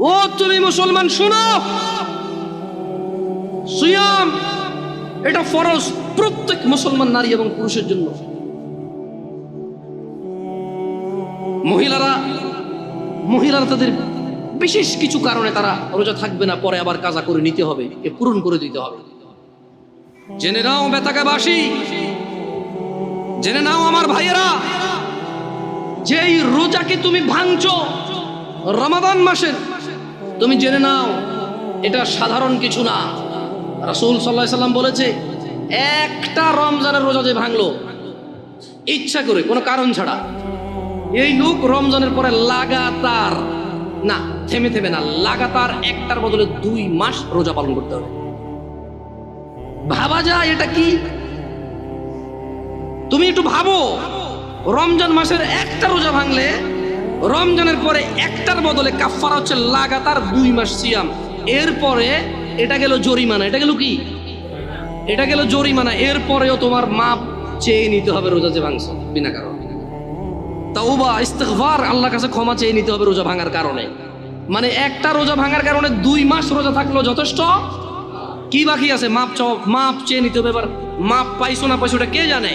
ও তুমি মুসলমান শোনো, সিয়াম এটা ফরজ প্রত্যেক মুসলমান নারী এবং পুরুষের জন্য। মহিলারা তাদের বিশেষ কিছু কারণে তারা রোজা থাকবে না, পরে আবার কাজা করে নিতে হবে, এ পূরণ করে দিতে হবে। জেনে নাও বেতাকাবাসী, জেনে নাও আমার ভাইয়েরা, যে এই রোজাকে তুমি ভাঙছো রমাদান মাসের, তুমি জেনে নাও এটা সাধারণ কিছু না। রাসূল সাল্লাল্লাহু আলাইহি সাল্লাম বলেছে, একটা রমজানের রোজা যে ভাঙলো ইচ্ছা করে কোনো কারণ ছাড়া, এই লোক রমজানের পরে লাগাতার না, থেমে থেমে না, লাগাতার একটার বদলে 2 মাস রোজা পালন করতে হবে। ভাবা যায় এটা কি? তুমি একটু ভাবো, রমজান মাসের একটা রোজা ভাঙলে রমজানের পরে একটার বদলে কাফারা হচ্ছে লাগাতার 2 মাস সিয়াম। এরপরে এটা গেল জরিমানা, এটা গেল কি? এটা গেল জরিমানা। এরপরেও তোমার মাপ চেয়ে নিতে হবে রোজা যে ভাঙছো বিনা কারণে। তাওবা ইস্তিগফার, আল্লাহর কাছে ক্ষমা চেয়ে নিতে হবে রোজা ভাঙার কারণে। মানে একটা রোজা ভাঙার কারণে 2 মাস রোজা থাকলো যথেষ্ট, কি বাকি আছে? মাপ চেয়ে নিতে হবে। এবার মাপ পাইছো না পাইছো ওটা কে জানে।